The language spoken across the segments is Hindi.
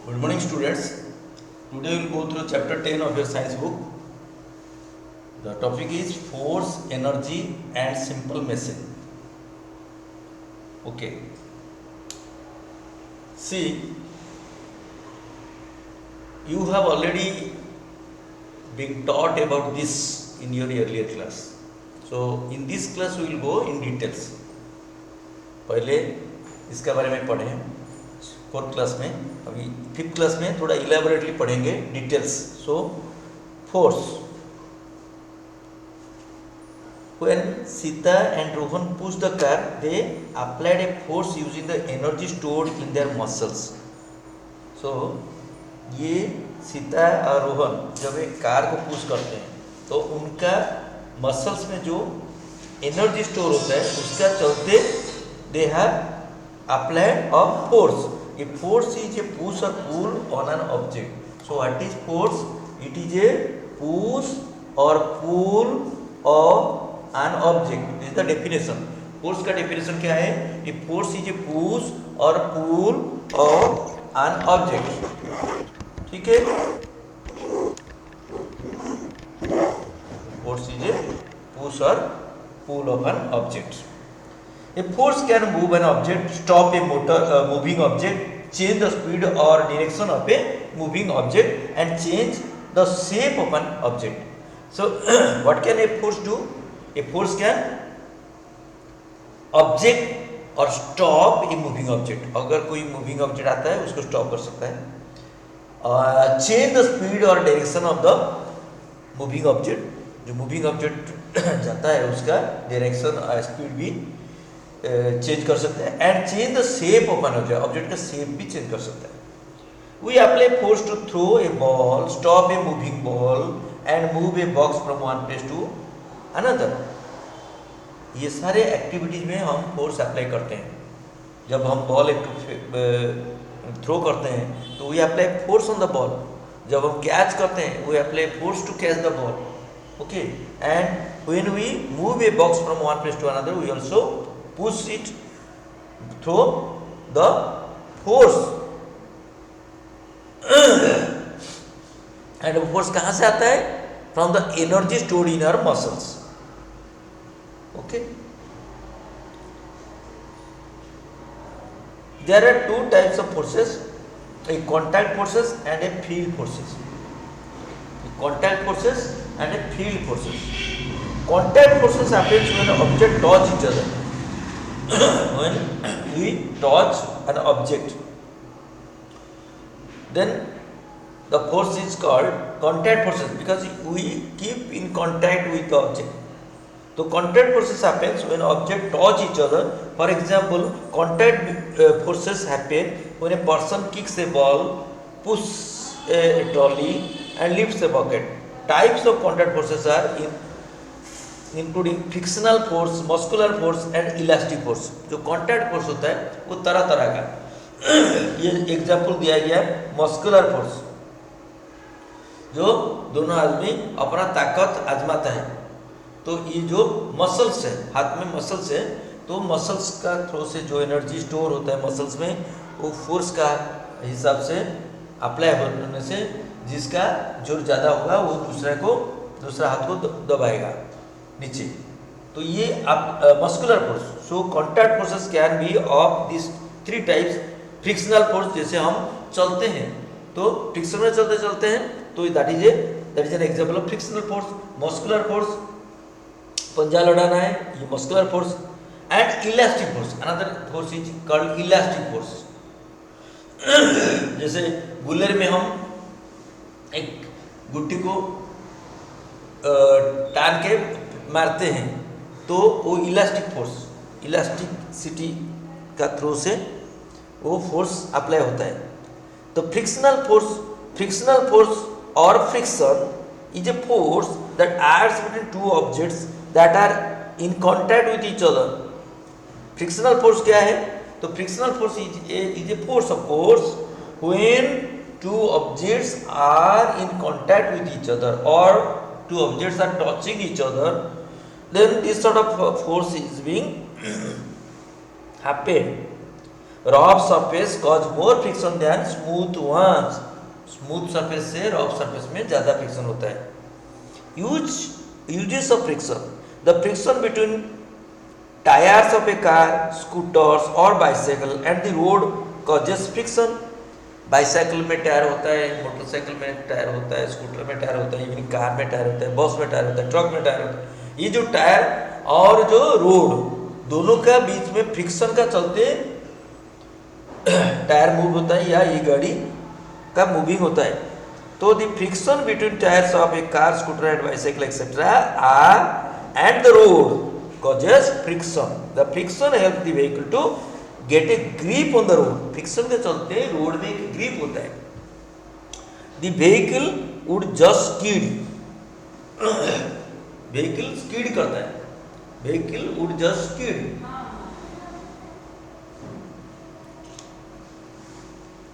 Good morning, students. Today we will go through chapter 10 of your science book. The topic is force, energy, and simple machine. Okay. See, you have already been taught about this in your earlier class. So, in this class we will go in details. पहले इसके बारे में पढ़े फोर्थ क्लास में, अभी फिफ्थ क्लास में थोड़ा इलेबोरेटली पढ़ेंगे details. So force. When Sita and Rohan pushed the car, they applied a force using the energy stored in their muscles. So ये सीता और रोहन जब एक कार को पुश करते हैं तो उनका मसल्स में जो एनर्जी स्टोर होता है उसका चलते they have applied a force. A force is a push or pull on an object. So what is force? It is a push or pull of an object. This is the definition. Force का definition क्या है? A force is a push or pull of an object. ठीक है? Force is a push or pull of an object. A force can move an object, stop a moving object, change the speed or direction of a moving object, and change the shape of an object. So, what can a force do? A force can object or stop a moving object. अगर कोई moving object आता है उसको stop कर सकता है. Change the speed or direction of the moving object. जो moving object जाता है उसका direction और speed भी चेंज कर सकते हैं. And change the shape of an object. Object का शेप भी चेंज कर सकता है. We apply force to throw a ball, stop a moving ball and move a box from one place to another. ये सारे एक्टिविटीज में हम फोर्स अप्लाई करते हैं. जब हम बॉल एक थ्रो करते हैं तो we apply force on the ball. जब हम कैच करते हैं we apply force to catch the ball. Okay. And when we move a box from one place to another we also push it through the force. And force कहाँ से आता है? From the energy stored in our muscles. Okay. There are two types of forces: a contact forces and a field forces. Contact forces and a field forces. Contact forces happens when an object touch each other. When we touch an object, then the force is called contact forces because we keep in contact with the object. So contact forces happens when object touch each other. For example, contact forces happen when a person kicks a ball, pushes a trolley and lifts a bucket. Types of contact forces are including frictional force, muscular force and elastic force. जो कॉन्टैक्ट फोर्स होता है वो तरह तरह का. ये एग्जाम्पल दिया गया मस्कुलर फोर्स, जो दोनों आदमी अपना ताकत आजमाता है. तो ये जो मसल्स है, हाथ में मसल्स है, तो मसल्स का थ्रू से जो एनर्जी स्टोर होता है मसल्स में वो फोर्स का हिसाब से अप्लाई होने से जिसका जोर ज़्यादा होगा वो दूसरा हाथ को दबाएगा नीचे. तो ये आप muscular force. So contact forces can be of this three types. Frictional force, जैसे हम चलते हैं तो फ्रिक्शन में चलते चलते हैं तो that is an example of frictional force. Muscular force, पंजा लड़ाना है, ये muscular force. And elastic force, another force is called elastic force. जैसे गुल्लर में हम एक गुट्टी को टान के मारते हैं तो वो इलास्टिक फोर्स, इलास्टिसिटी का थ्रू से वो फोर्स अप्लाई होता है. तो फ्रिक्शनल फोर्स और friction is a force that acts between two objects that are in contact with each other. Frictional force क्या है? तो frictional force is a force of course when two objects are in contact with each other और two objects are touching each other, then this sort of force is being happen. Rough surface cause more friction than smooth ones. Smooth surface से रफ सरफेस में ज़्यादा फ्रिक्शन होता है। Uses of friction. The friction between tires of a car, scooters or bicycle and the road causes friction. Bicycle में टायर होता है, मोटरसाइकिल में टायर होता है, स्कूटर में टायर होता है, इवन कार में टायर होता है, बस में टायर होता है, ट्रक में टायर होता है। ये जो टायर और जो रोड दोनों का बीच में फ्रिक्शन का चलते टायर मूव होता है या ये गाड़ी का मूविंग होता है। तो the friction between tyres of a car, scooter and bicycle etcetera are and the road causes friction. The friction helps the vehicle to get a grip on the road. Friction के चलते रोड में एक ग्रिप होता है। The vehicle would just skid. vehicle skid करता है। vehicle would just skid.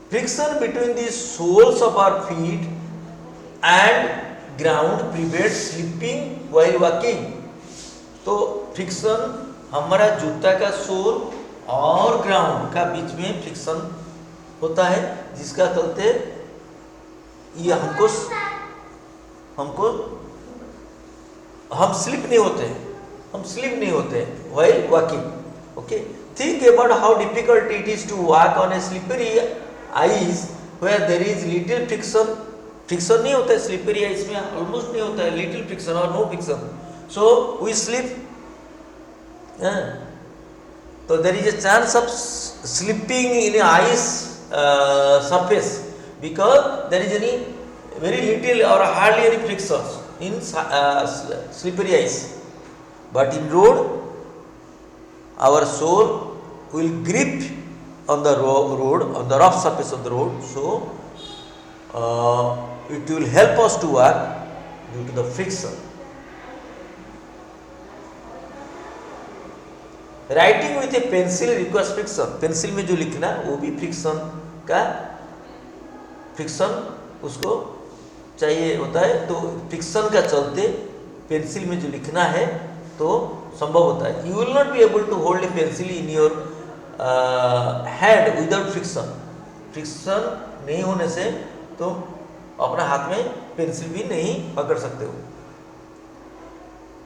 Friction between the soles of our feet and ground prevents slipping while walking. तो फ्रिक्शन हमारा जूता का सोल और ग्राउंड का बीच में फ्रिक्शन होता है, जिसका चलते ये हम स्लिप नहीं होते while walking. Okay, think about how difficult it is to walk on a slippery ice where there is little friction. Friction नहीं होता है स्लिपरी आइस में, ऑलमोस्ट नहीं होता है, लिटिल फ्रिक्शन और no friction, so we slip. So there is a chance of slipping in a ice surface because there is any very little or hardly any friction in slippery ice. But in road, our sole will grip on the road, on the rough surface of the road. So it will help us to walk due to the friction. Writing with A pencil requires friction. Pencil में जो लिखना वो भी फ्रिक्शन उसको चाहिए होता है। तो फ्रिक्शन का चलते पेंसिल में जो लिखना है तो संभव होता है। You will not be able to hold a pencil in your hand without friction. Friction नहीं होने से तो अपना हाथ में पेंसिल भी नहीं पकड़ सकते हो।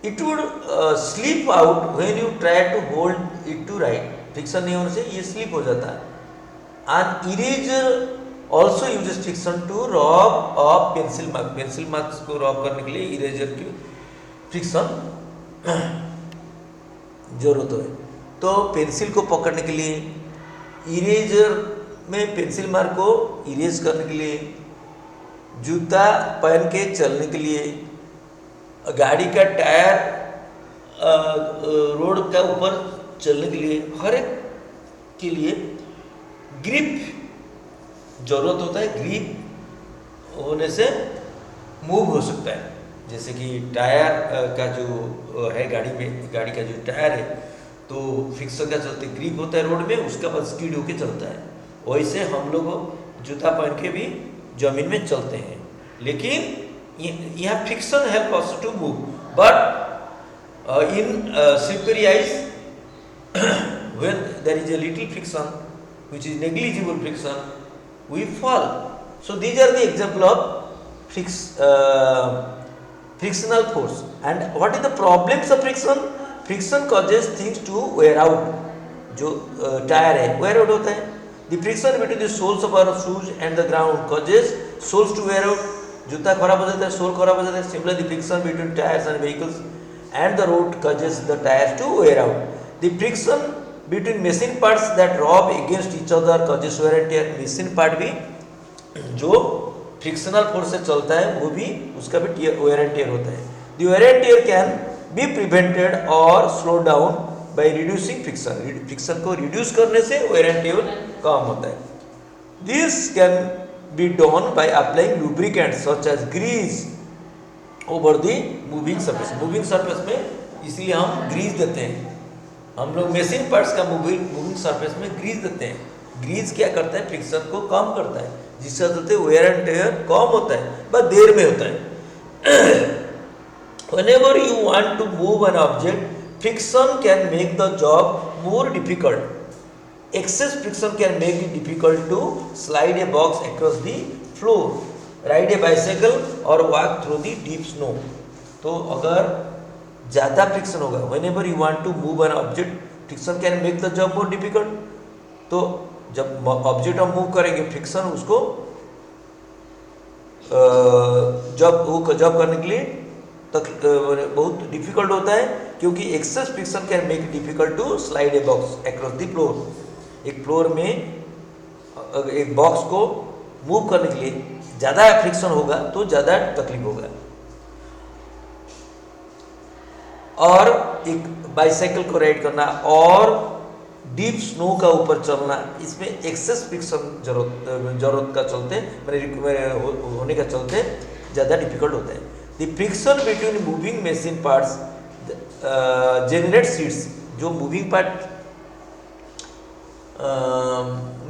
It would slip out when you try to hold it to write. Friction नहीं होने से ये स्लिप हो जाता है। An eraser also uses friction to rub off pencil mark. Pencil marks को रब करने के लिए इरेजर की फ्रिक्शन जरूरत है। तो पेंसिल को पकड़ने के लिए, इरेजर में पेंसिल मार्क को इरेज करने के लिए, जूता पहन के चलने के लिए, गाड़ी का टायर रोड का ऊपर चलने के लिए, हर एक के लिए ग्रिप जरूरत होता है। ग्रिप होने से मूव हो सकता है। जैसे कि टायर का जो है गाड़ी का जो टायर है तो फ्रिक्शन का चलते ग्रिप होता है रोड में, उसका बाद स्किड होके चलता है। वैसे हम लोग जूता पहन के भी जमीन में चलते हैं, लेकिन यहाँ friction help us to move, but in slippery ice when there is a little friction which is negligible friction, we fall. So these are the example of frictional force. And what is the problems of friction? Friction causes things to wear out. जो टायर है wear out होता है। The friction between the soles of our shoes and the ground causes soles to wear out. जूता खराब हो जाता है, सोल खराब हो जाता है। Similarly, the friction between tires and vehicles and the road causes the tires to wear out. The friction between machine parts that rub against each other causes wear and tear. machine part भी जो फ्रिक्शनल फोर्स से चलता है वो भी उसका भी wear and tear होता है। The wear and tear can be prevented or slowed down by reducing friction. Friction को रिड्यूस करने से wear and tear कम होता है। This can be done by applying lubricants such as grease over the moving surface. Moving surface में इसलिए हम ग्रीस देते हैं। हम लोग मशीन पार्ट्स का मूविंग सरफेस में ग्रीस देते हैं। ग्रीस क्या करता है? फ्रिक्शन को कम करता है, जिससे चलते वेयर एंड टेयर कम होता है, बस देर में होता है। Whenever you want to move an object, friction can make the job more difficult. Excess friction can make it difficult to slide a box across the floor, ride a bicycle or walk through the deep snow. तो अगर ज़्यादा फ्रिक्शन होगा, whenever you want to move an object, friction can make the job more difficult. तो जब ऑब्जेक्ट हम मूव करेंगे फ्रिक्शन उसको जॉब करने के लिए बहुत डिफिकल्ट होता है, क्योंकि excess friction can make it difficult to slide a box across the floor. एक फ्लोर में एक बॉक्स को मूव करने के लिए ज़्यादा फ्रिक्शन होगा तो ज़्यादा तकलीफ होगा. और एक बाइसाइकिल को राइड करना और डीप स्नो का ऊपर चलना, इसमें एक्सेस फ्रिक्शन जरूरत का चलते होने का चलते ज़्यादा डिफिकल्ट होता है. The friction between moving machine parts generate heats. जो मूविंग पार्ट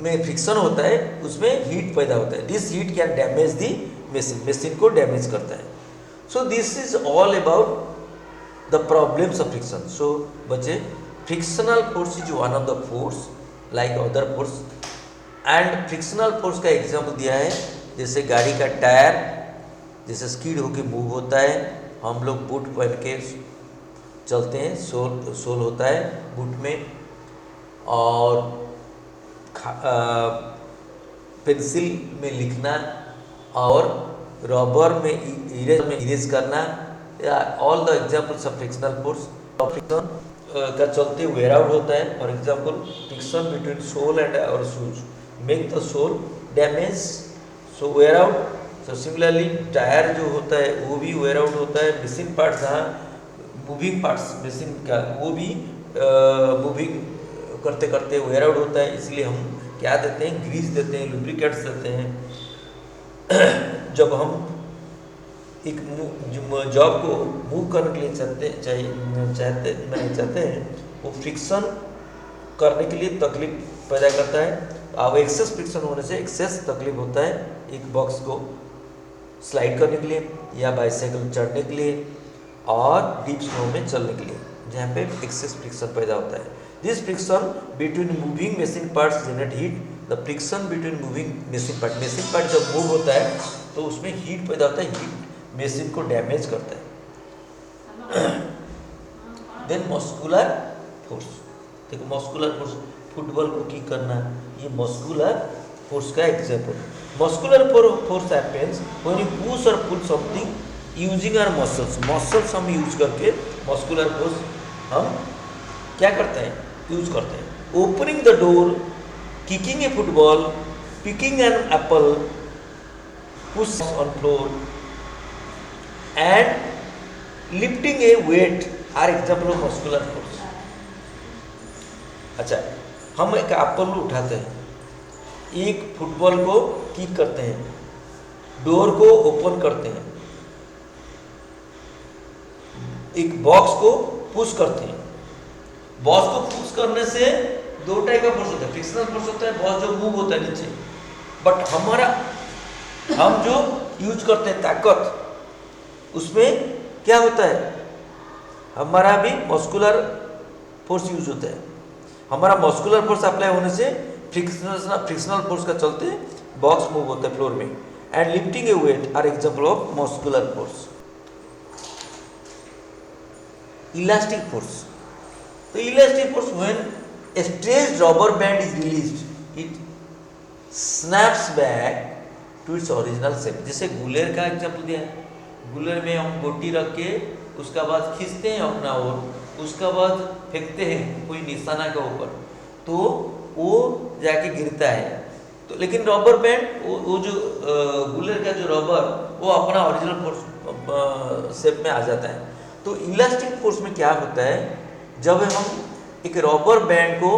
में फ्रिक्शन होता है उसमें हीट पैदा होता है. This heat can damage the machine को डैमेज करता है. So this is all about the problems of friction. So बच्चे, frictional force is one of the force like other force. And frictional force का एग्जाम्पल दिया है, जैसे गाड़ी का टायर जैसे स्कीड होके मूव होता है, हम लोग बूट पहन के चलते हैं, सोल होता है बूट में, और पेंसिल में लिखना और रबर में इरेज करना, all the examples of frictional force. Friction का चलते वेयर आउट होता है. For example, friction between sole and our shoes make the sole damage, so wear out. So similarly tyre जो होता है वो भी वेयर आउट होता है. मशीन पार्ट्स, जहाँ मूविंग पार्ट्स मशीन का, वो भी मूविंग करते करते वेयर आउट होता है. इसलिए हम क्या देते हैं, ग्रीस देते हैं, लुब्रिकेट्स देते हैं. जब हम एक जॉब को मूव करने के लिए चाहते हैं, वो फ्रिक्शन करने के लिए तकलीफ पैदा करता है. अब एक्सेस फ्रिक्शन होने से एक्सेस तकलीफ होता है एक बॉक्स को स्लाइड करने के लिए या बाइसाइकिल चढ़ने के लिए और डीप स्नो में चलने के लिए, जहाँ पे एक्सेस फ्रिक्शन पैदा होता है. This friction between moving machine parts generate heat. The friction between moving machine part जब मूव होता है तो उसमें हीट पैदा होता है. हीट मशीन को डैमेज करता है. Then muscular force. देखो, मस्कुलर फोर्स, फुटबॉल को किक करना, ये मस्कुलर फोर्स का example. Muscular force happens when you push और pull something using our muscles हम यूज करके मस्कुलर फोर्स हम क्या करते हैं, यूज करते हैं. Opening the door, kicking a football, picking an apple, push on floor and lifting a weight are example of muscular force. अच्छा, हम एक एप्पल उठाते हैं, एक फुटबॉल को किक करते हैं, डोर को ओपन करते हैं, एक बॉक्स को पुश करते हैं. बॉक्स को पुश करने से दो टाइप का फोर्स होता है. फ्रिक्शनल फोर्स होता है बॉक्स जो मूव होता है नीचे, बट हम जो यूज करते हैं ताकत, उसमें क्या होता है, हमारा भी मस्कुलर फोर्स यूज होता है. हमारा मस्कुलर फोर्स अप्लाई होने से फ्रिक्शनल फोर्स का चलते बॉक्स मूव होता है फ्लोर में. And lifting a weight are example of muscular force. Elastic force. तो elastic force when a stretched rubber band is released, it snaps back to its original shape. जैसे गुलेर का एग्जाम्पल दिया है, गुलेर में हम गोटी रख के उसका बाद खींचते हैं अपना ओर, उसका बाद फेंकते हैं कोई निशाना के ऊपर, तो वो जाके गिरता है. तो लेकिन रबर बैंड, वो जो गुलेर का जो रबर, वो अपना ओरिजिनल फोर्स शेप में आ जाता है. तो इलास्टिक फोर्स में क्या होता है, जब हम एक रबर बैंड को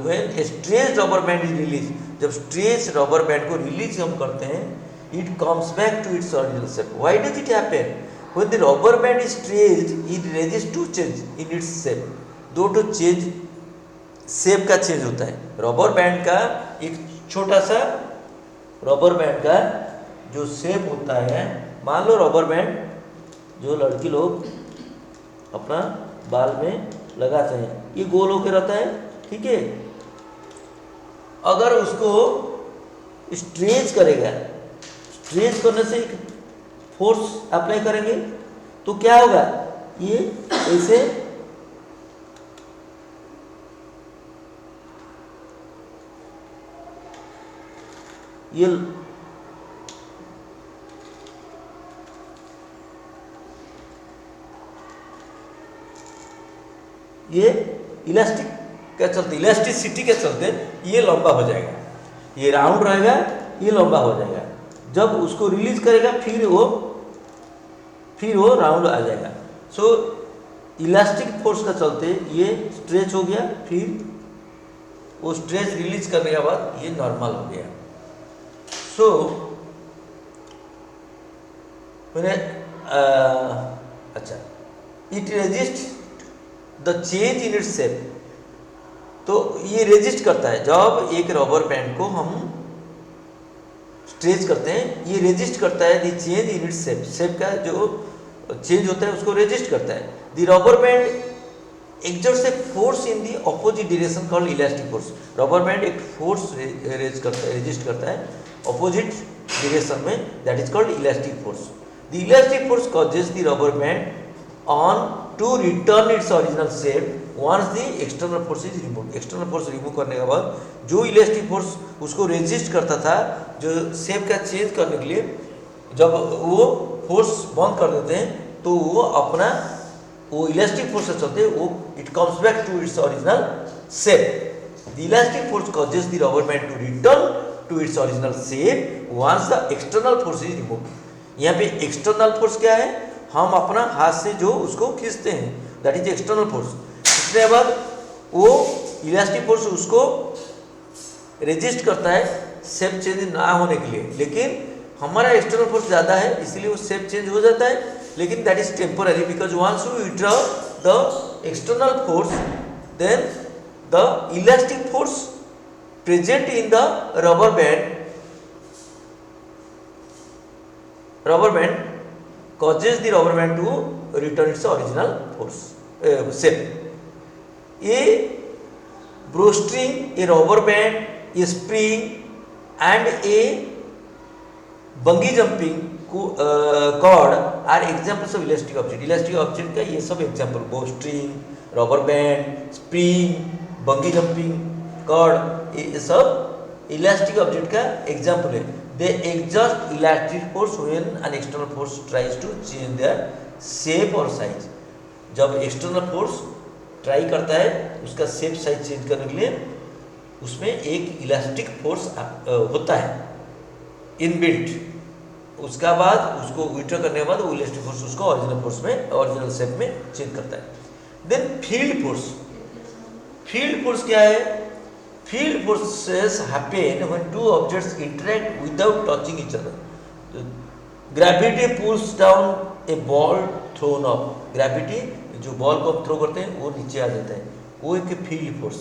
when stretch rubber band is release, जब स्ट्रेच रबर बैंड को रिलीज हम करते हैं, it comes back to its original shape. Why does it happen? When the rubber band is stretched, it resist to change in its shape. दो तो चेंज, शेप का चेंज होता है. रबर बैंड का एक छोटा सा रबर बैंड का जो शेप होता है, मान लो रबर बैंड जो लड़की लोग अपना बाल में लगाते हैं, ये गोल होकर रहता है, ठीक है। अगर उसको स्ट्रेच करेगा, स्ट्रेच करने से एक फोर्स अप्लाई करेंगे तो क्या होगा, ये ऐसे ये इलास्टिक के चलते, इलास्टिसिटी के चलते ये लंबा हो जाएगा, ये राउंड रहेगा, ये लंबा हो जाएगा। जब उसको रिलीज करेगा फिर वो राउंड आ जाएगा। सो इलास्टिक फोर्स का चलते ये स्ट्रेच हो गया, फिर वो स्ट्रेच रिलीज करने के बाद ये नॉर्मल हो गया। सो मैंने अच्छा, it resist the change in its shape, तो ये रेजिस्ट करता है। जब एक रबर बैंड को हम स्ट्रेच करते हैं, ये रेजिस्ट करता है the change in its shape, shape का जो चेंज होता है उसको रेजिस्ट करता है। The rubber band exerts a force in the opposite direction called elastic force. Rubber band एक फोर्स रेजिस्ट करता है ऑपोजिट डायरेक्शन में, that is called elastic force. The elastic force causes the rubber band on to return its original shape once the external force is remove. External force remove करने के बाद जो इलास्टिक फोर्स उसको रेजिस्ट करता था, जो शेप का चेंज करने के लिए, जब वो फोर्स बंद कर देते हैं तो वो अपना वो इलास्टिक फोर्स से चलते वो it comes back to its original shape. The elastic force causes the rubber band to return to its original shape once the external force is remove. यहाँ पे एक्सटर्नल फोर्स क्या है, हम अपना हाथ से जो उसको खींचते हैं, दैट इज एक्सटर्नल फोर्स। इसके बाद वो इलास्टिक फोर्स उसको रेजिस्ट करता है शेप चेंज ना होने के लिए, लेकिन हमारा एक्सटर्नल फोर्स ज़्यादा है इसलिए वो शेप चेंज हो जाता है, लेकिन that is temporary because once you withdraw the external force then the elastic force present in the rubber band causes the rubber band to return its original force shape. A bowstring, a rubber band, a spring and a bungee jumping cord are examples of elastic object. Elastic object का ये सब example, bowstring, rubber band, spring, bungee jumping cord, ये सब elastic object का example है। They exert elastic force when an external force tries to change their shape or size. जब external force ट्राई करता है उसका शेप साइज चेंज करने के लिए, उसमें एक इलास्टिक फोर्स होता है इनबिल्ट। उसका बाद उसको विथड्रॉ करने के बाद वो इलास्टिक फोर्स उसको ओरिजिनल फोर्स में, ओरिजिनल शेप में चेंज करता है। Then field force. Field force क्या है? Field forces happen when two objects interact without touching each other. Gravity pulls down a ball thrown up. Gravity जो बॉल को थ्रो करते हैं वो नीचे आ जाता है, वो एक field force.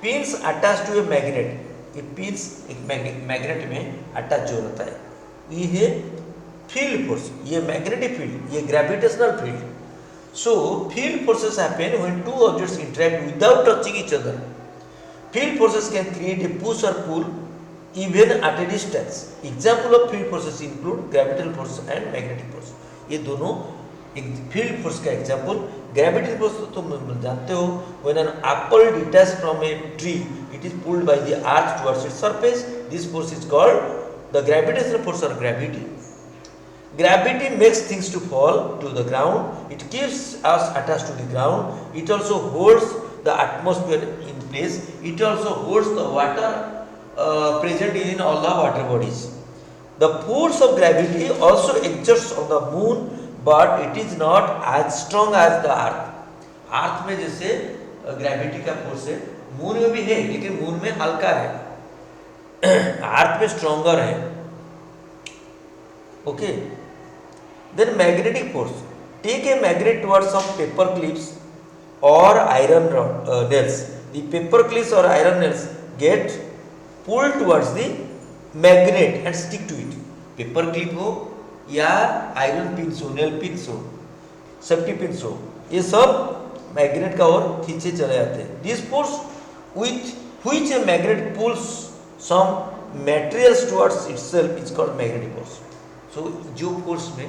Pins attach to a magnet, ये पिन्स एक मैग्नेट में अटैच जो रहता है, ये है फील्ड फोर्स। ये मैग्नेटिक फील्ड, ये gravitational field. So, field forces happen when two objects interact without touching each other. Field forces can create a push or pull even at a distance. Example of field forces include gravitational force and magnetic force. ये दोनों फील्ड फोर्स का एग्जाम्पल। ग्रेविटेशनल फोर्स तो तुम जानते हो, when an apple detached from a tree, it is pulled by the earth towards its surface. This force is called the gravitational force or gravity. Gravity makes things to fall to the ground. It keeps us attached to the ground. It also holds the atmosphere in place. It also holds the water present in all the water bodies. The force of gravity also exerts on the moon, but it is not as strong as the earth. अर्थ में जैसे ग्रेविटी का फोर्स है, मून में भी है, लेकिन मून में हल्का है, अर्थ में स्ट्रॉन्गर है। Okay. Then magnetic force. Take a magnet towards some paper clips or iron nails. The paper clips or iron nails get pulled towards the magnet and stick to it. Paper clip हो या आयरन पिन्स हो, नेल पिन्स हो, सेफ्टी पिन्स हो, ये सब मैग्नेट का ओर खींचे चले जाते हैं। This force with which a magnet pulls some materials towards itself is called magnetic force. So जो फोर्स में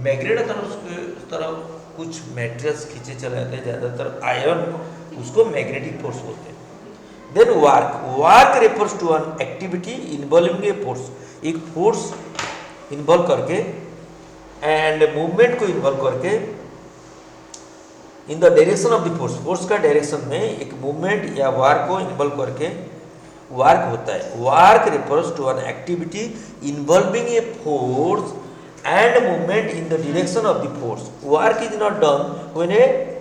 मैग्नेट उसके तरफ कुछ मटेरियल्स खींचे चले जाते हैं, ज़्यादातर आयरन, उसको मैग्नेटिक फोर्स बोलते हैं। Then work refers to an activity involving a force, एक फोर्स इन्वॉल्व करके एंड मूवमेंट को इन्वॉल्व करके in the direction of the force, force का डायरेक्शन में एक मूवमेंट या वर्क को इन्वॉल्व करके वर्क होता है। Work refers to an activity involving a force and movement in the direction of the force. Work is not done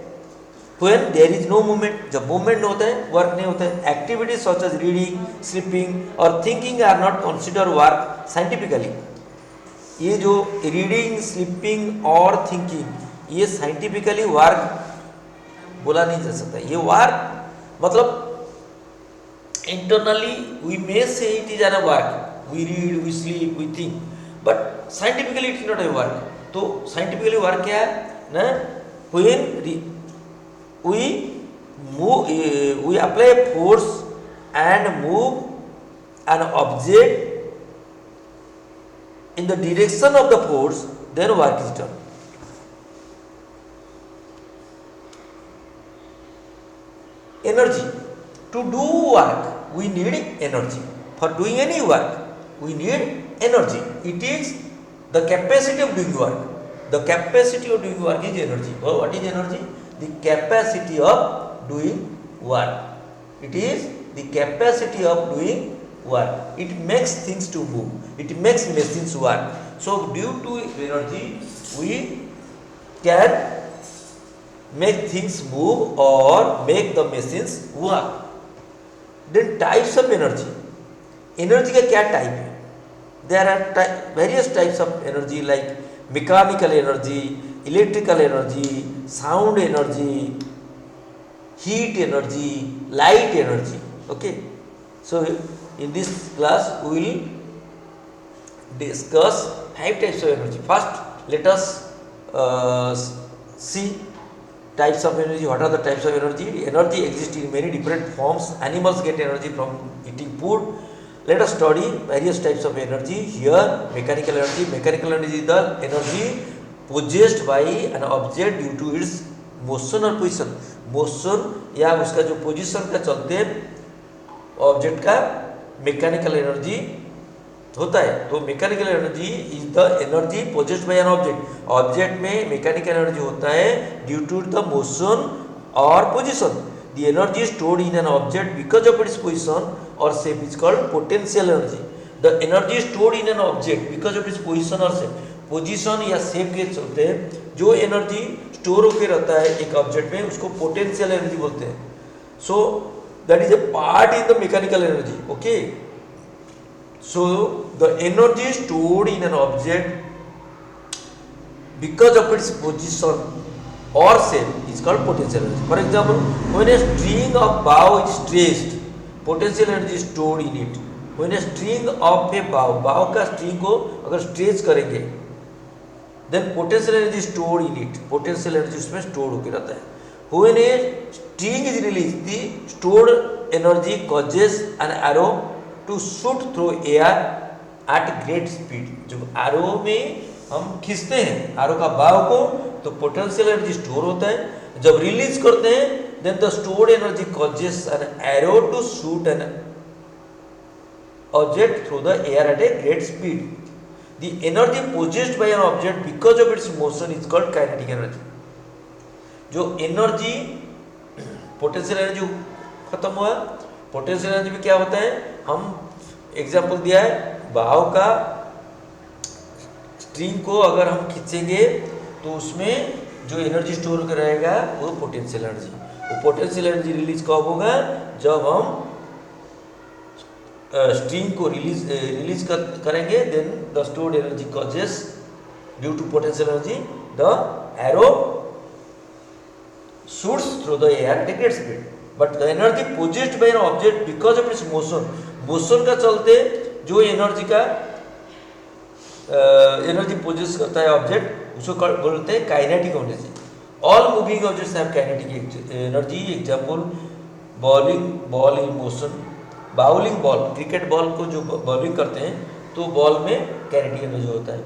when there is no movement, जब मूवमेंट नहीं होता है वर्क नहीं होता है। Activities such as reading, sleeping और thinking are not consider work scientifically. ये जो रीडिंग, स्लीपिंग और थिंकिंग ये साइंटिफिकली वर्क बोला नहीं जा सकता। ये वर्क मतलब internally we may say it is a work, we read, we sleep, we think, but scientifically it is not a work. तो साइंटिफिकली वर्क क्या है ना, when we move, we apply force and move an object in the direction of the force, then work is done. Energy. To do work we need energy. For doing any work we need energy. It is the capacity of doing work. The capacity of doing work is energy. Well, what is energy? The capacity of doing work. It is the capacity of doing work. It makes things to move. It makes machines work. So due to energy we can make things move or make the machines work. Then types of energy. Energy का क्या type है? There are various types of energy like mechanical energy, electrical energy, sound energy, heat energy, light energy. Okay, so in this class we will discuss 5 types of energy. First let us see types of energy. What are the types of energy? Energy exists in many different forms. Animals get energy from eating food. Let us study various types of energy. Here mechanical energy. Mechanical energy is the energy possessed by an object due to its motion or position. Motion या उसका जो पोजीशन का चलते ऑब्जेक्ट का मैकेनिकल एनर्जी होता है। तो mechanical energy is the energy possessed by an object. Object में मैकेनिकल एनर्जी होता है ड्यू टू द मोशन और position. The energy stored in an object because of its position और shape is called potential energy. The energy stored in an object because of its position और शेप, पोजीशन या शेप के चलते जो एनर्जी स्टोर होकर रहता है एक ऑब्जेक्ट में उसको पोटेंशियल एनर्जी बोलते हैं। So that is a part in the mechanical energy. Okay, so the energy stored in an object because of its position और shape is called potential energy. For example when a string of bow is stretched, potential energy stored in it. When a string of a bow, bow का स्ट्रिंग को अगर स्ट्रेच करेंगे then potential energy stored in it, potential energy उसमें stored होकर रहता है। When a string is released, the stored energy causes an arrow to shoot through air at great speed। जब arrow में हम खींचते हैं arrow का बाव को तो potential energy store होता है। जब रिलीज करते हैं then the stored energy causes an arrow to shoot an object through the air at a great speed। The energy possessed by an object because of its motion is called kinetic energy। जो एनर्जी पोटेंशियल एनर्जी खत्म हुआ, पोटेंशियल एनर्जी में क्या होता है, हम एग्जांपल दिया है बाव का स्ट्रिंग को अगर हम खींचेंगे तो उसमें जो एनर्जी स्टोर होकर रहेगा वो पोटेंशियल एनर्जी। वो पोटेंशियल एनर्जी रिलीज कब होगा, जब हम स्ट्रिंग को रिलीज करेंगे। Then the stored energy causes due to potential energy the arrow shoots through the air at a great speed, but the energy possessed by an object because of its motion, motion का चलते जो एनर्जी का एनर्जी पोजेस करता है ऑब्जेक्ट उसको बोलते हैं kinetic energy. All moving objects have kinetic energy. Example, ball in motion. Bowling ball, cricket ball को जो बॉलिंग करते हैं तो बॉल में काइनेटिक एनर्जी होता है,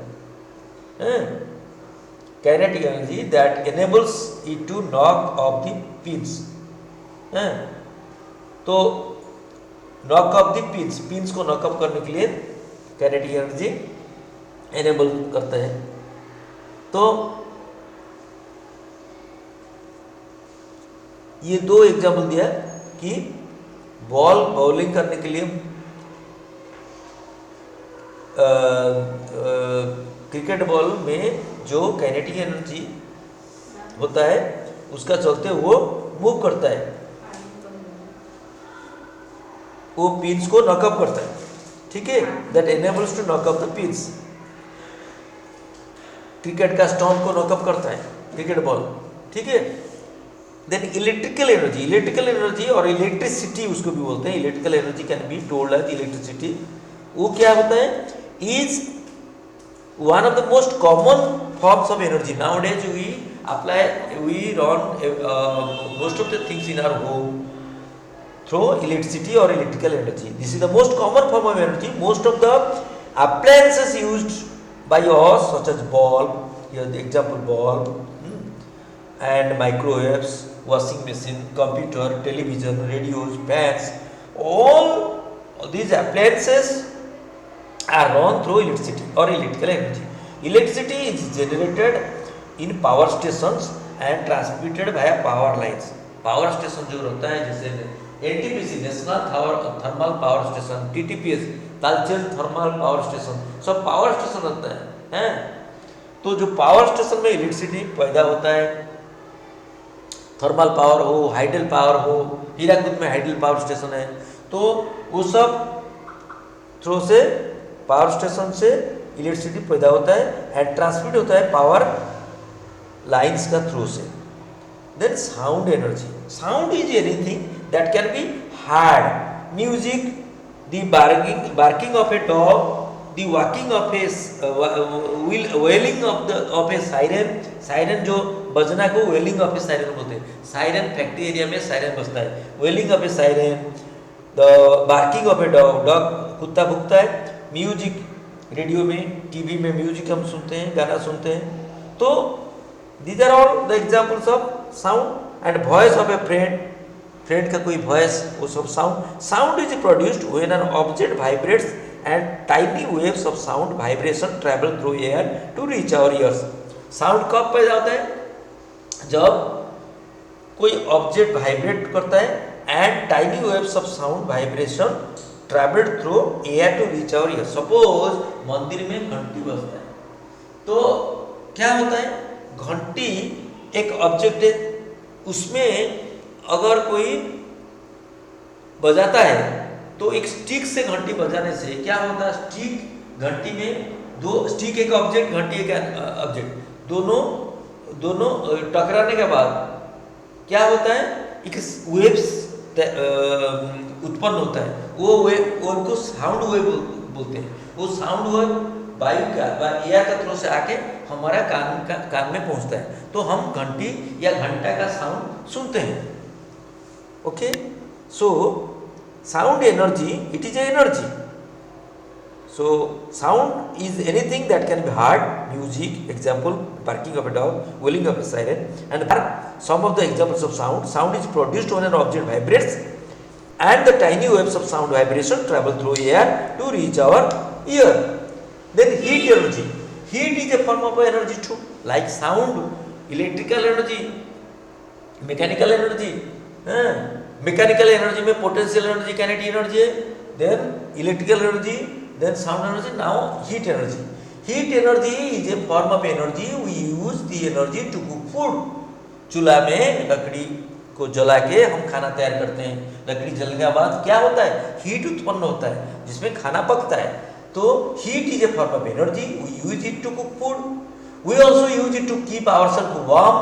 kinetic energy that enables it to knock off the pins. तो knock off the pins, pins को नॉकअप करने के लिए काइनेटिक एनर्जी एनेबल करता है। तो ये दो एग्जाम्पल दिया कि बॉल बॉलिंग करने के लिए क्रिकेट बॉल में जो काइनेटिक एनर्जी होता है उसका चलते वो मूव करता है, वो पिन्स को नॉकअप करता है, ठीक है, that enables to knock up the pins. Cricket का स्टंप को नॉकअप करता है क्रिकेट बॉल, ठीक है। देन इलेक्ट्रिकल एनर्जी और इलेक्ट्रिसिटी उसको भी बोलते हैं, electrical energy can be told as electricity. वो क्या होता है, is one of the most common forms of energy. Nowadays we run most of the things in our home through electricity और electrical energy. This is the most common form of energy. Most of the appliances used by us such as bulb, here the example bulb, and microwaves, washing machine, computer, television, radios, fans, all these appliances are run through electricity or electrical energy. Electricity is generated in power stations and transmitted via power lines. Power station जो होता है जैसे NTPC national thermal power station, TTPS Talcher thermal power station, सब पावर स्टेशन होता है। तो जो पावर स्टेशन में इलेक्ट्रिसिटी पैदा होता है, थर्मल पावर हो, हाइडल पावर हो, हीराकुद में हाइडल पावर स्टेशन है, तो वो सब थ्रू से पावर स्टेशन से इलेक्ट्रिसिटी पैदा होता है एंड ट्रांसमिट होता है पावर लाइंस का थ्रू से। Then sound energy, sound is anything that can be heard, music, the barking of a dog, the walking of a wailing of a siren. Siren जो बजना को वेलिंग ऑफ ए साइरन बोलते हैं। साइरन फैक्ट्री एरिया में साइरन बजता है, wailing of a siren, the barking of a dog, dog कुत्ता भुकता है, म्यूजिक, रेडियो में, टीवी में म्यूजिक हम सुनते हैं, गाना सुनते हैं। तो these are all the examples of sound. And voice of a friend, friend का कोई वॉइस, वो सब sound. Sound is produced when an object vibrates and tiny waves of sound vibration travel through air to reach our ears. Sound कब पैदा होता है, जब कोई ऑब्जेक्ट वाइब्रेट करता है and tiny waves of sound vibration travelled through air to reach our ear. Suppose मंदिर में घंटी बजता है, तो क्या होता है, घंटी एक ऑब्जेक्ट है, उसमें अगर कोई बजाता है तो एक स्टिक से घंटी बजाने से क्या होता है, स्टिक घंटी में, दो स्टिक एक ऑब्जेक्ट, घंटी एक ऑब्जेक्ट, दोनों टकराने के बाद क्या होता है, एक वेव्स उत्पन्न होता है। वो वेव को साउंड वेव बोलते हैं। वो साउंड वेव वायु का एयर का थ्रू से आके हमारा कान में पहुंचता है, तो हम घंटी या घंटा का साउंड सुनते हैं। Okay, so sound energy, it is a energy. So sound is anything that can be heard, music, example barking of a dog, wailing of a siren, and there are some of the examples of sound. Sound is produced when an object vibrates and the tiny waves of sound vibration travel through air to reach our ear. Then heat energy, heat is a form of energy too, like sound, electrical energy, mechanical energy. Mechanical energy में पोटेंशियल एनर्जी, काइनेटिक एनर्जी है, then electrical energy, then sound energy, now heat energy. Heat energy is a form of energy we use the energy to cook food. चूल्हा में लकड़ी को जला के हम खाना तैयार करते हैं. लकड़ी जलने के बाद क्या होता है, हीट उत्पन्न होता है जिसमें खाना पकता है. तो heat is a form of energy, we use it to cook food. We also use it to keep ourself warm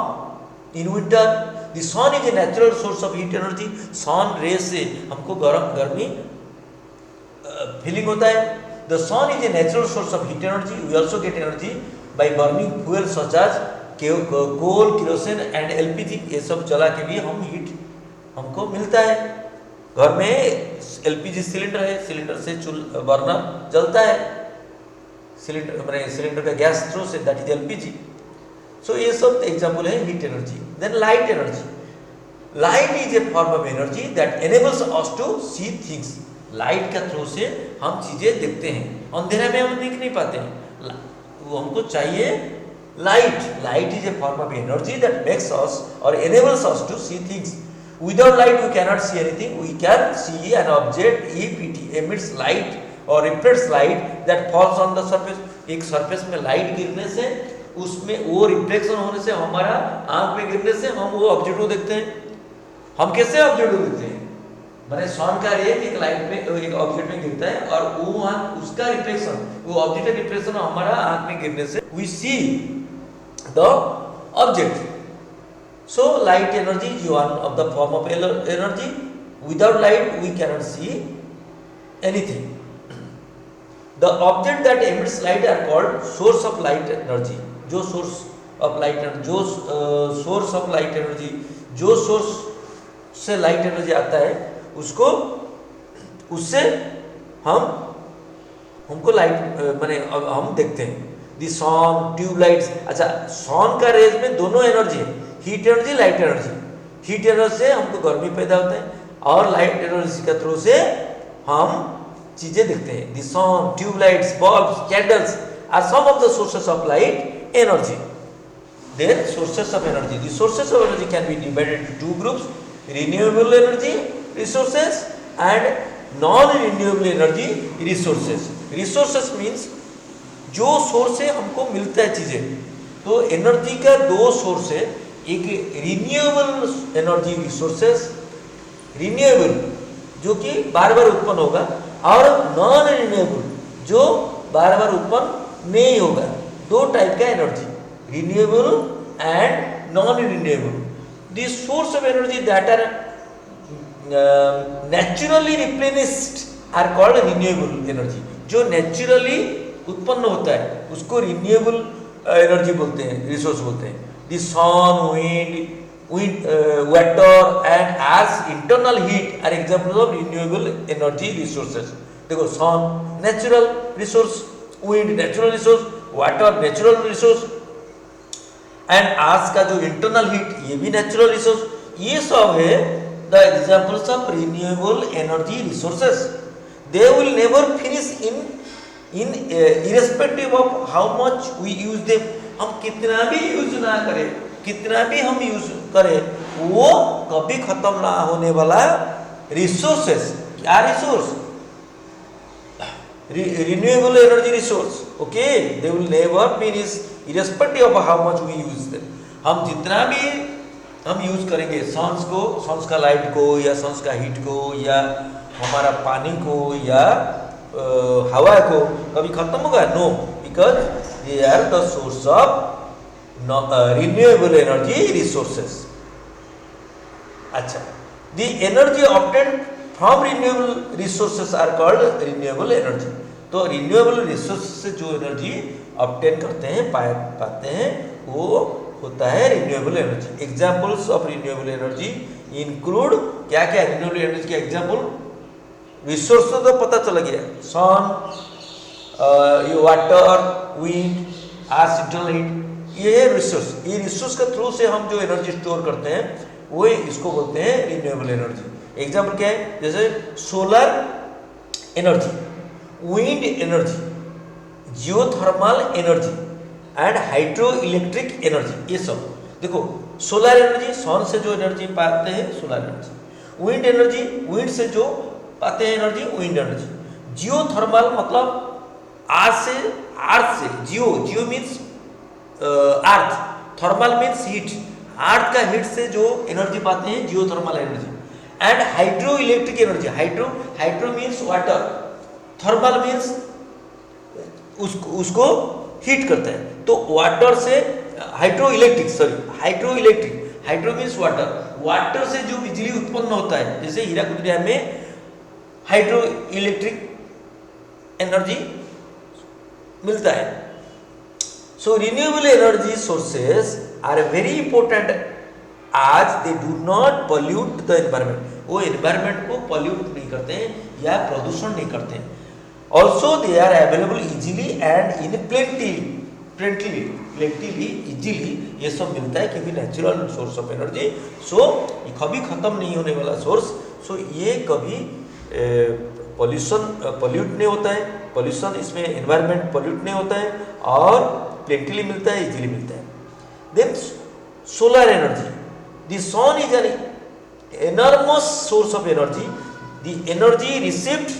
in winter. The sun is a natural source of heat energy. Sun ray से हमको गर्मी फीलिंग होता है. The sun is a natural source of heat energy. We also get energy by burning fuel such as coal, kerosene and LPG, ये सब जला के भी हम हीट हमको मिलता है। घर में एलपीजी सिलेंडर है, सिलेंडर से बर्नर जलता है, सिलेंडर का गैस थ्रू से, दैट इज एलपीजी। सो ये सब एग्जाम्पल है heat energy. Then light energy. Light is a form of energy that enables us to see things. Light का थ्रू से हम चीजें देखते हैं, अंधेरे में हम देख नहीं पाते हैं, वो हमको चाहिए light. Light is a form of energy that makes us और enables us to see things. Without light we cannot see anything. We can see an object if it emits light or reflects light that falls on the surface. एक सरफेस में लाइट गिरने से, उसमें वो रिफ्लेक्शन होने से, हमारा आंख में गिरने से हम वो ऑब्जेक्ट को देखते हैं। हम कैसे ऑब्जेक्ट को देखते हैं? माने सन का रे एक लाइट में, एक ऑब्जेक्ट में गिरता है और वो उसका रिफ्लेक्शन, वो ऑब्जेक्ट का रिफ्लेक्शन हमारा आंख में गिरने से we see the object. So light energy is one of the form of energy. Without light we cannot see anything. The object that emits light are called source of light energy. जो source of light energy, जो source of light energy, जो source से light energy आता है, उसको, उससे हमको लाइट माने हम देखते हैं। The sun, tubelights. अच्छा, सन का रेज में दोनों एनर्जी है, heat energy, light energy. Heat energy से हमको गर्मी पैदा होता है और लाइट एनर्जी के थ्रू से हम चीजें देखते हैं। The sun, tubelights, bulbs, candles are some of the sources of light energy. Their sources of energy. The sources of energy can be divided into two groups, renewable energy resources and non renewable energy resources. Resources means जो सोर्स से हमको मिलता है चीजें। तो एनर्जी का दो सोर्स है, एक रिन्यूएबल एनर्जी रिसोर्सेस, रिन्यूएबल जो कि बार बार उत्पन्न होगा, और नॉन रिन्यूएबल जो बार बार उत्पन्न नहीं होगा। दो टाइप का energy, renewable and non renewable. The source of energy that are naturally replenished are called renewable energy. जो नेचुरली उत्पन्न होता है उसको रिन्यूएबल एनर्जी बोलते हैं, रिसोर्स बोलते हैं। The sun, wind, water and as internal heat are examples of renewable energy resources. देखो, sun natural resource, wind natural resource, water natural resource, and आज का जो इंटरनल हीट ये भी नेचुरल रिसोर्स। ये सब है the examples of renewable energy resources. They will never finish in irrespective of how much we use them. हम कितना भी यूज ना करें, कितना भी हम यूज करें, वो कभी खत्म ना होने वाला रिसोर्सेस। क्या resource? Renewable energy resource. Okay, they will never finish irrespective of how much we use them. हम जितना भी हम यूज करेंगे सन्स को, सन्स का लाइट को, या सन्स का हीट को, या हमारा पानी को, या हवा को, कभी खत्म होगा? No, because they are the source of renewable energy resources. अच्छा, the energy obtained from renewable resources are called renewable energy. तो रिन्यूएबल रिसोर्स से जो एनर्जी ऑब्टेन करते हैं, पाते हैं, वो होता है renewable energy. Examples of renewable energy include क्या क्या? रिन्यूएबल एनर्जी के एग्जाम्पल रिसोर्स तो पता चल गया, सन, वाटर, विंड, अर्थ इंटरनल हीट, ये है रिसोर्स। ये रिसोर्स के थ्रू से हम जो एनर्जी स्टोर करते हैं वो इसको बोलते हैं रिन्यूएबल एनर्जी। एग्जाम्पल क्या है? जैसे solar energy, wind energy, geothermal energy and hydro electric energy. ये सब देखो, सोलर एनर्जी सन से जो एनर्जी पाते हैं solar energy. Wind energy, wind से जो पाते हैं एनर्जी, विंड एनर्जी। जियोथर्मल मतलब अर्थ से, geo means earth, thermal means heat, earth का हीट से जो एनर्जी पाते हैं geothermal energy. And hydro electric energy, hydro means water, thermal means उसको हीट करता है। तो वाटर से हाइड्रो मीन्स वाटर से जो बिजली उत्पन्न होता है, जैसे हीराकुद डैम में हाइड्रो इलेक्ट्रिक एनर्जी मिलता है। So renewable energy sources are very important as they do not pollute the environment. वो environment को pollute नहीं करते हैं या प्रदूषण नहीं करते हैं. Also they are available easily and in plentifully easily. ये सब मिलता है क्योंकि नेचुरल सोर्स ऑफ एनर्जी. सो ये कभी खत्म नहीं होने वाला सोर्स. सो ये कभी पोल्यूट नहीं होता है. पोल्यूशन इसमें एनवायरनमेंट पोल्यूट नहीं होता है और प्लेंटली मिलता है, इजीली मिलता है. Then solar energy. The sun is an enormous source of energy. The energy received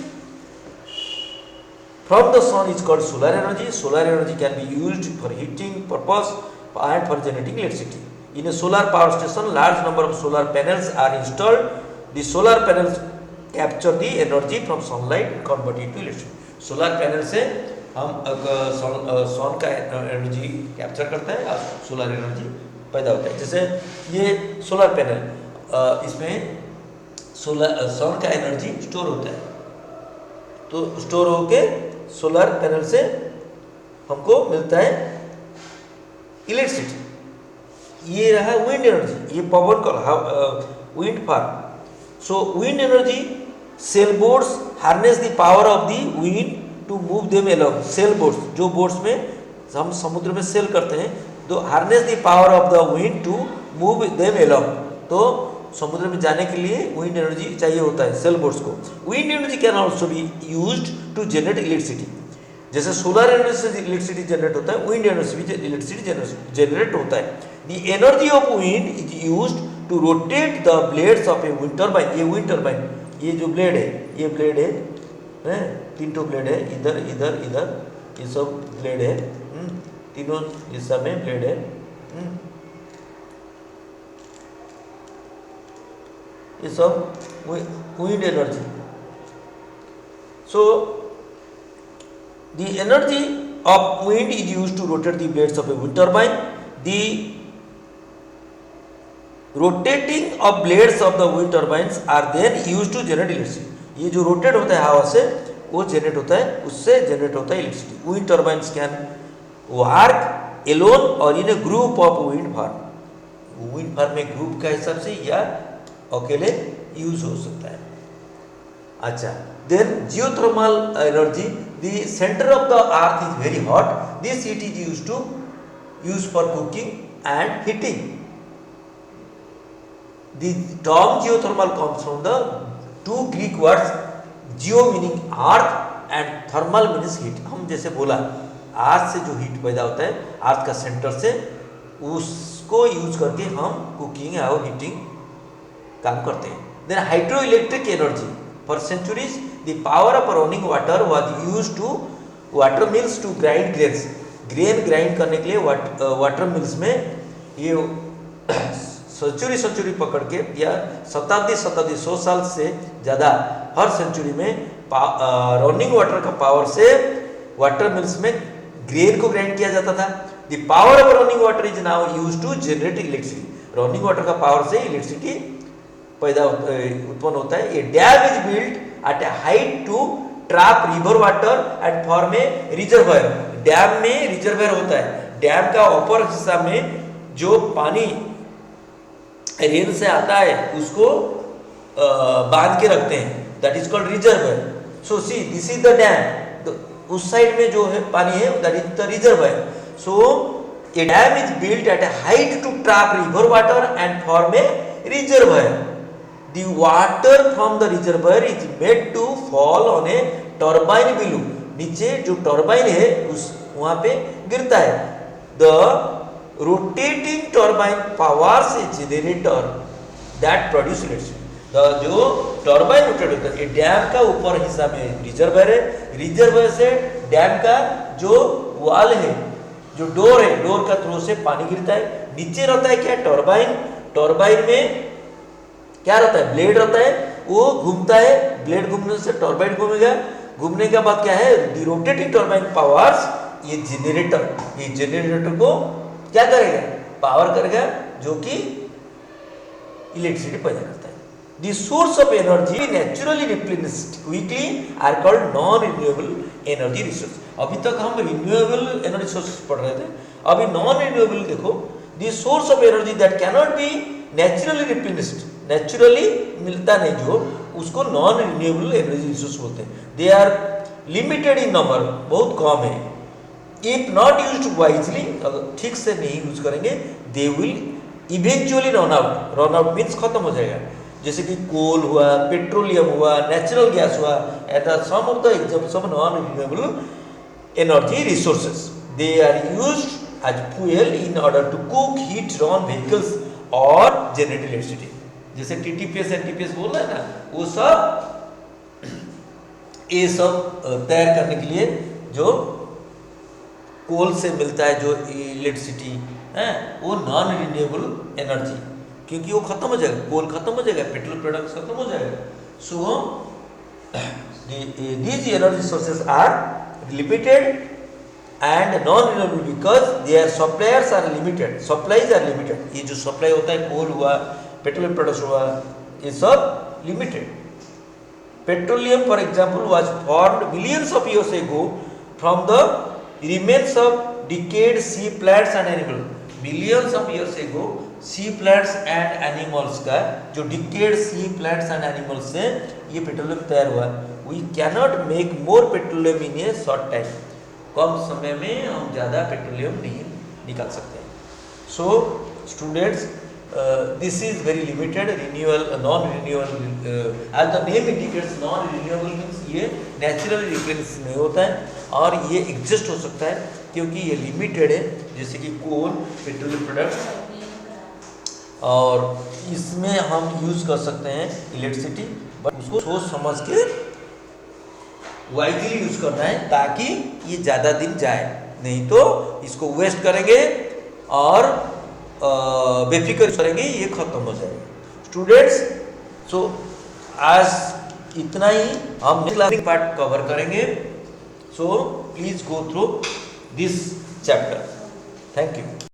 from the sun is called solar energy. Solar energy can be used for heating purpose and for generating electricity. In a solar power station, large number of solar panels are installed. The solar panels capture the energy from sunlight and convert it to electricity. Solar panel से हम सन का एनर्जी कैप्चर करते हैं और सोलर एनर्जी पैदा होता है. जैसे ये सोलर पैनल, इसमें सन का एनर्जी स्टोर होता है, तो स्टोर होके सोलर पैनल से हमको मिलता है इलेक्ट्रिसिटी. ये रहा विंड एनर्जी. ये पवन का wind farm. So wind energy, sail boats harness the power of the wind to move them along. Sail boats, जो बोट्स में हम समुद्र में सेल करते हैं, तो harness the power of the wind to move them along. तो समुद्र में जाने के लिए विंड एनर्जी चाहिए होता है सेल बोट्स को. Wind energy can also be used to generate electricity. जैसे सोलर एनर्जी से इलेक्ट्रिसिटी जनरेट होता है, विंड एनर्जी से इलेक्ट्रिसिटी जनरेट होता है. The energy of wind is used to rotate the blades of a wind turbine. ये विंड टरबाइन, ये जो ब्लेड है, ये ब्लेड है, 3 ब्लेड है, इधर इधर इधर, ये सब ब्लेड है, तीनों हिस्सा में ब्लेड है. ये सब wind energy. So the energy of wind is used to rotate the blades of a wind turbine. The rotating of blades of the wind turbines are then used to generate electricity. ये जो रोटेट होता है हवा से, वो जनरेट होता है, उससे जनरेट होता है electricity. Wind turbines can work alone और in a group of wind farm. Wind farm में ग्रुप का हिसाब से या अकेले यूज हो सकता है. अच्छा, then geothermal energy. The centre of the earth is very hot. This heat is use for cooking and heating. The term geothermal comes from the 2 Greek words, geo meaning earth and thermal meaning heat. हम जैसे बोला, अर्थ से जो हीट पैदा होता है, अर्थ का सेंटर से, उसको यूज करके हम कुकिंग और हीटिंग काम करते हैं. Then hydro electric energy. For centuries the power of running water was used to water mills to grind grains. Grain grind करने के लिए वाटर मिल्स में ये सेंचुरी पकड़ के, या शताब्दी 100 साल से ज़्यादा हर सेंचुरी में रनिंग वाटर का पावर से वाटर मिल्स में ग्रेन को ग्राइंड किया जाता था. The power of running water is now used to generate electricity. Running water का पावर से इलेक्ट्रिसिटी पैदा उत्पन्न होता है. ये dam is built at a height to trap river water and form a reservoir. Dam में रिजर्वायर होता है. डैम का ऊपर हिस्सा में जो पानी रेल से आता है, उसको बांध के रखते हैं, that is called reservoir. So see, this is the dam. उस साइड में जो है पानी है, that is the reservoir. So a dam is built at a height to trap river water and form a reservoir. The water from the reservoir is made to fall on a turbine below. नीचे जो टर्बाइन है उस वहाँ पे गिरता है. The rotating turbine powers a generator that produce electricity. जो टर्बाइन रोटेट होता है, ये डैम का ऊपर हिस्सा में रिजर्वायर है. रिजर्वायर से डैम का जो वाल है, जो डोर है, डोर का थ्रू से पानी गिरता है. नीचे रहता है क्या, टर्बाइन. टर्बाइन में क्या रहता है, ब्लेड रहता है, वो घूमता है. ब्लेड घूमने से टर्बाइन घूमेगा. घूमने के बाद क्या है, द रोटेटिंग टर्बाइन पावर्स ये जेनरेटर. ये जेनरेटर को क्या करेगा, पावर करेगा, जो कि इलेक्ट्रिसिटी पैदा करता है. The source of energy naturally replenished quickly are called non-renewable energy resource. अभी तक हम रिन्यूएबल एनर्जी सोर्सेस पढ़ रहे थे, अभी नॉन रिन्यूएबल देखो, the source of energy that cannot be naturally replenished, naturally मिलता नहीं जो, उसको नॉन रिन्यूएबल एनर्जी रिसोर्स बोलते हैं. They are limited in number, बहुत कम है. इफ नॉट यूज्ड वाइजली, अगर ठीक से नहीं यूज करेंगे, they will eventually run out. Run out means खत्म हो जाएगा. जैसे कि कोल हुआ, पेट्रोलियम हुआ, नेचुरल गैस हुआ, at some of the examples of non renewable energy resources. They are used as fuel in order to cook, heat, run vehicles और जनरेट इलेक्ट्रिसिटी. जैसे टीटीपीएस एनटीपीएस बोल रहे हैं ना, वो सब ये सब तैयार करने के लिए जो कोल से मिलता है जो इलेक्ट्रिसिटी है, वो नॉन रिन्यूएबल एनर्जी, क्योंकि वो खत्म हो जाएगा, कोल खत्म हो जाएगा, पेट्रोल प्रोडक्ट्स खत्म हो जाएगा. सो these energy sources are limited and non renewable because their suppliers are limited. Supplies are limited. ये जो सप्लाई होता है, कोल हुआ, पेट्रोलियम प्रोडक्ट्स हुआ, ये सब limited. Petroleum, for example, was formed millions of years ago from the remains of decayed sea plants and animals. Millions of years ago, sea plants and animals का जो decayed sea plants and animals से ये पेट्रोलियम तैयार हुआ. We cannot make more petroleum in a short time. कम समय में हम ज़्यादा पेट्रोलियम नहीं निकाल सकते हैं. So students, this is very limited renewable, non-renewable. As the name indicates, non-renewable means ये naturally replenish नहीं होता है और ये exist हो सकता है क्योंकि ये limited है, जैसे कि कोल, पेट्रोलियम प्रोडक्ट्स, और इसमें हम यूज कर सकते हैं इलेक्ट्रिसिटी, बट उसको सोच समझ के वाइजली यूज करना है ताकि ये ज़्यादा दिन जाए, नहीं तो इसको वेस्ट करेंगे और बेफिक्र करेंगे, ये खत्म हो जाएगा. स्टूडेंट्स, सो आज इतना ही, हम नेक्स्ट पार्ट कवर करेंगे. So please go through this chapter. Thank you.